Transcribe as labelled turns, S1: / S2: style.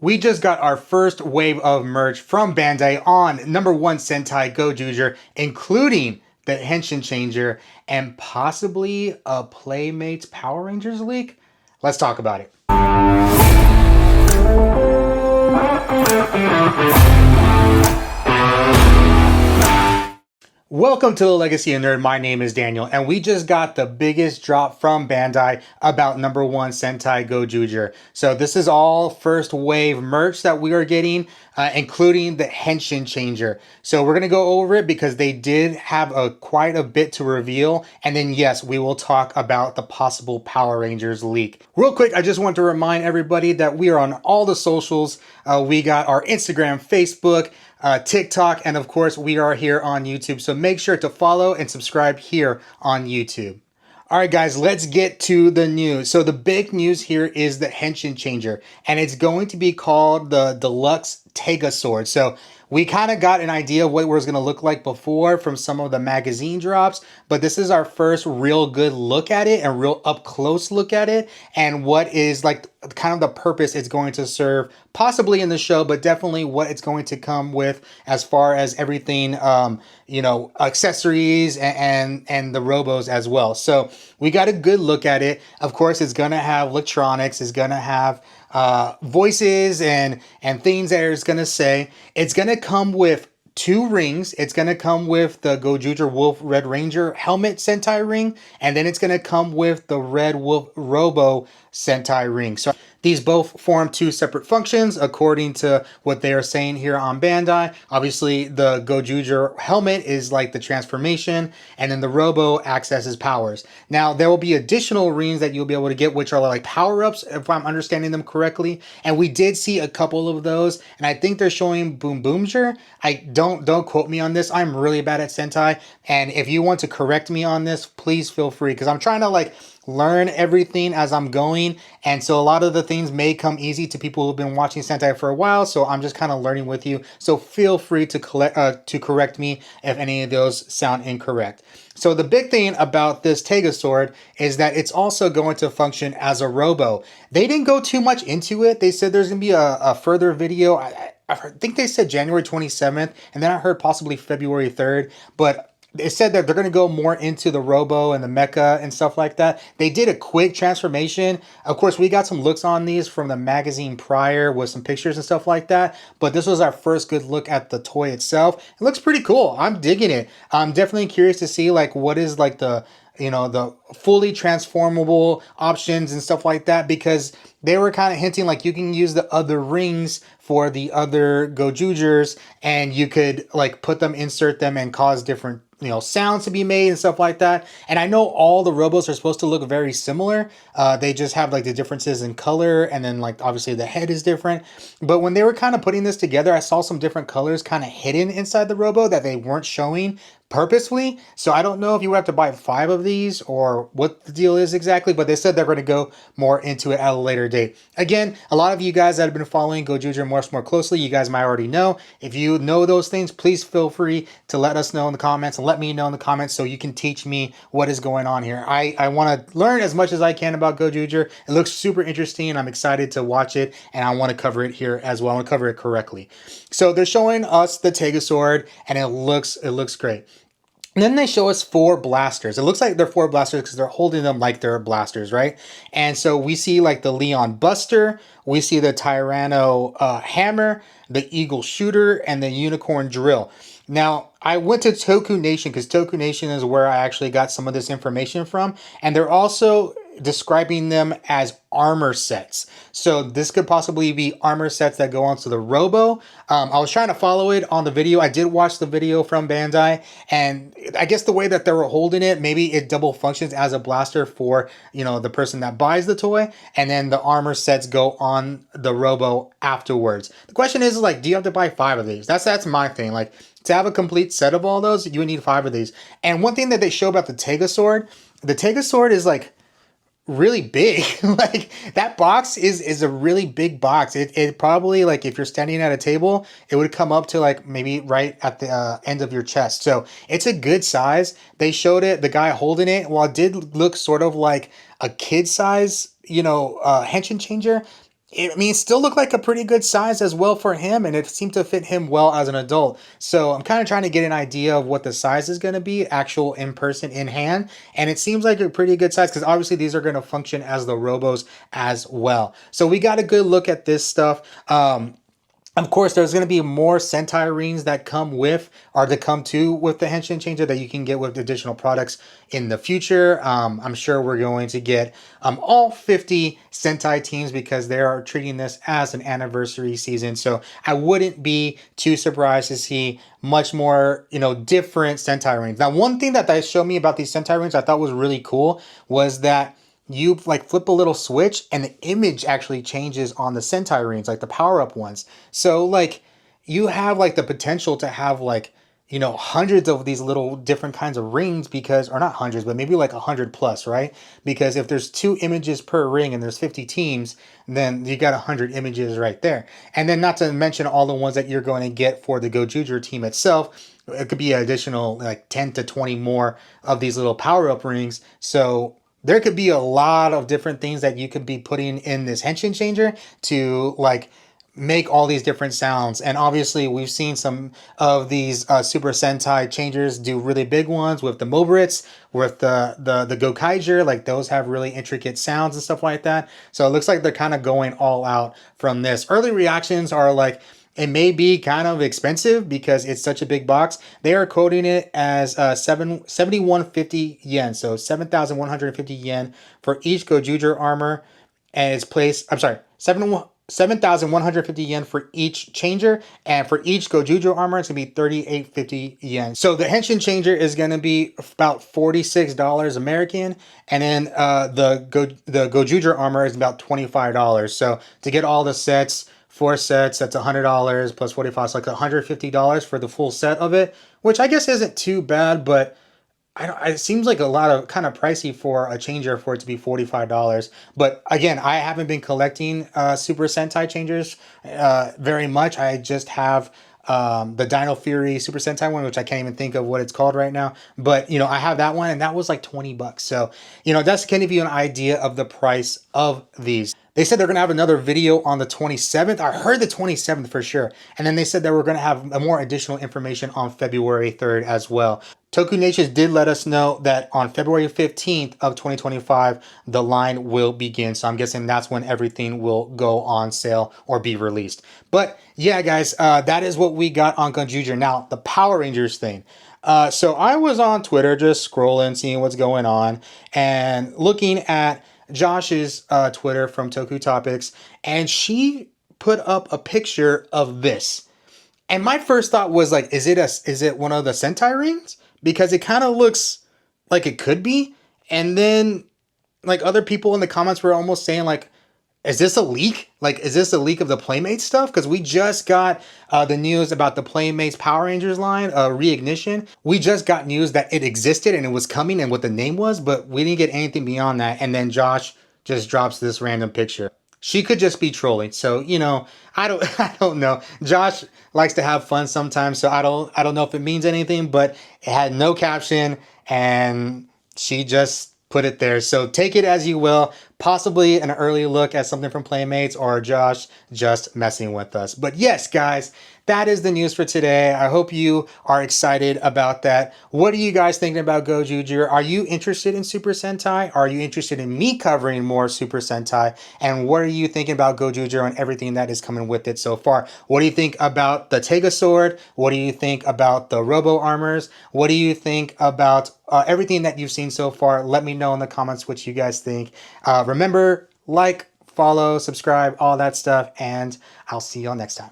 S1: We just got our first wave of merch from Bandai on #1 Sentai GoZyuger, including the Henshin Changer and possibly a Playmates Power Rangers leak. Let's talk about it. Welcome to the Legacy of Nerd. My name is Daniel, and we just got the biggest drop from Bandai about #1 Sentai GoZyuger. So this is all first wave merch that we are getting, including the Henshin Changer. So we're gonna go over it because they did have quite a bit to reveal, and then yes, we will talk about the possible Power Rangers leak. Real quick, I just want to remind everybody that we are on all the socials. We got our Instagram, Facebook, TikTok, and of course we are here on YouTube, so make sure to follow and subscribe here on YouTube. All right, guys, let's get to the news. So the big news here is the Henshin Changer, and it's going to be called the Deluxe TegaSword. So we kind of got an idea of what it was going to look like before from some of the magazine drops, but this is our first real good look at it and real up close look at it, and what is like kind of the purpose it's going to serve, possibly in the show, but definitely what it's going to come with as far as everything, you know, accessories and the robos as well. So we got a good look at it. Of course, it's going to have electronics, it's going to have voices and things that it's going to say. It's going to come with 2 rings. It's going to come with the GoZyuger Wolf Red Ranger helmet Sentai ring, and then it's going to come with the Red Wolf Robo Sentai ring. So these both form 2 separate functions according to what they are saying here on Bandai. Obviously, the GoZyuger helmet is like the transformation, and then the Robo acts as his powers. Now, there will be additional rings that you'll be able to get, which are like power-ups, if I'm understanding them correctly. And we did see a couple of those, and I think they're showing Boom Boomjer. Don't quote me on this. I'm really bad at Sentai, and if you want to correct me on this, please feel free, because I'm trying to like learn everything as I'm going, and so a lot of the things may come easy to people who've been watching Sentai for a while, so I'm just kind of learning with you, so feel free to correct me if any of those sound incorrect. So the big thing about this TegaSword is that it's also going to function as a robo. They didn't go too much into it. They said there's gonna be a further video. I think they said January 27th, and then I heard possibly February 3rd, but it said that they're going to go more into the robo and the mecha and stuff like that. They did a quick transformation. Of course, we got some looks on these from the magazine prior with some pictures and stuff like that, but this was our first good look at the toy itself. It looks pretty cool. I'm digging it. I'm definitely curious to see like what is like the, you know, the fully transformable options and stuff like that, because they were kind of hinting like you can use the other rings for the other GoZyugers, and you could like put them, insert them, and cause different, you know, sounds to be made and stuff like that. And I know all the robos are supposed to look very similar. They just have like the differences in color, and then like obviously the head is different. But when they were kind of putting this together, I saw some different colors kind of hidden inside the robo that they weren't showing purposely. So I don't know if you would have to buy 5 of these or what the deal is exactly, but they said they're going to go more into it at a later date. Again, a lot of you guys that have been following GoZyuger more closely, you guys might already know. If you know those things, please feel free to let us know in the comments, and let me know in the comments so you can teach me what is going on here. I want to learn as much as I can about GoZyuger. It looks super interesting. I'm excited to watch it, and I want to cover it here as well. I want to cover it correctly. So they're showing us the TegaSword, and it looks great. And then they show us 4 blasters. It looks like they're 4 blasters because they're holding them like they're blasters, right? And so we see like the Leon Buster, we see the Tyranno Hammer, the Eagle Shooter, and the Unicorn Drill. Now, I went to Toku Nation because Toku Nation is where I actually got some of this information from, and they're also describing them as armor sets. So this could possibly be armor sets that go onto the robo. I was trying to follow it on the video. I did watch the video from Bandai, and I guess the way that they were holding it, maybe it double functions as a blaster for, you know, the person that buys the toy, and then the armor sets go on the robo afterwards. The question is like, do you have to buy 5 of these? That's my thing. Like, to have a complete set of all those, you would need 5 of these. And one thing that they show about the TegaSword is like really big. Like that box is a really big box. It probably, like if you're standing at a table, it would come up to like maybe right at the end of your chest. So it's a good size. They showed it, the guy holding it, while it did look sort of like a kid size, you know, Henshin Changer, I mean, it still looked like a pretty good size as well for him, and it seemed to fit him well as an adult. So I'm kind of trying to get an idea of what the size is going to be, actual in person, in hand, and it seems like a pretty good size because obviously these are going to function as the robos as well. So we got a good look at this stuff. Of course, there's going to be more Sentai Rings that come with, or to come to with the Henshin Changer that you can get with additional products in the future. I'm sure we're going to get all 50 Sentai teams because they are treating this as an anniversary season. So I wouldn't be too surprised to see much more, different Sentai Rings. Now, one thing that they showed me about these Sentai Rings I thought was really cool was that you like flip a little switch and the image actually changes on the Sentai Rings, like the power up ones. So like you have like the potential to have like, hundreds of these little different kinds of rings because, or not hundreds, but maybe like 100 plus, right? Because if there's 2 images per ring and there's 50 teams, then you got 100 images right there. And then not to mention all the ones that you're going to get for the GoZyuger team itself. It could be an additional like 10 to 20 more of these little power up rings. So there could be a lot of different things that you could be putting in this Henshin Changer to like make all these different sounds. And obviously we've seen some of these Super Sentai changers do really big ones with the Mobrits, with the GoZyuger, like those have really intricate sounds and stuff like that. So it looks like they're kind of going all out from this. Early reactions are like, it may be kind of expensive because it's such a big box. They are quoting it as 7,150 yen, so 7,150 yen for each GoZyuger armor, and it's placed. I'm sorry, 7,150 yen for each changer, and for each GoZyuger armor, it's gonna be 3,850 yen. So the Henshin Changer is gonna be about $46 American, and then the GoZyuger armor is about $25. So to get all the sets. 4 sets, that's $100 plus 45, so like $150 for the full set of it, which I guess isn't too bad, but it seems like a lot of kind of pricey for a changer for it to be $45. But again, I haven't been collecting Super Sentai changers very much. I just have the Dino Fury Super Sentai one, which I can't even think of what it's called right now. But, I have that one, and that was like 20 bucks. So, that's going to give you an idea of the price of these. They said they're going to have another video on the 27th. I heard the 27th for sure. And then they said that we're going to have more additional information on February 3rd as well. Toku Nations did let us know that on February 15th of 2025, the line will begin. So I'm guessing that's when everything will go on sale or be released. But yeah, guys, that is what we got on GoZyuger. Now, the Power Rangers thing. So I was on Twitter just scrolling, seeing what's going on, and looking at Josh's Twitter from Toku Topics, and she put up a picture of this. And my first thought was like, is it one of the Sentai Rings? Because it kind of looks like it could be. And then like other people in the comments were almost saying like, is this a leak? Like, is this a leak of the Playmates stuff? Because we just got the news about the Playmates Power Rangers line, Reignition. We just got news that it existed and it was coming and what the name was, but we didn't get anything beyond that. And then Josh just drops this random picture. She could just be trolling. So, I don't know. Josh likes to have fun sometimes, so I don't know if it means anything, but it had no caption and she just put it there. So take it as you will. Possibly an early look at something from Playmates or Josh just messing with us. But yes, guys, that is the news for today. I hope you are excited about that. What are you guys thinking about GoZyuger? Are you interested in Super Sentai? Are you interested in me covering more Super Sentai? And what are you thinking about GoZyuger and everything that is coming with it so far? What do you think about the TegaSword? What do you think about the Robo Armors? What do you think about everything that you've seen so far? Let me know in the comments what you guys think. Remember, like, follow, subscribe, all that stuff, and I'll see y'all next time.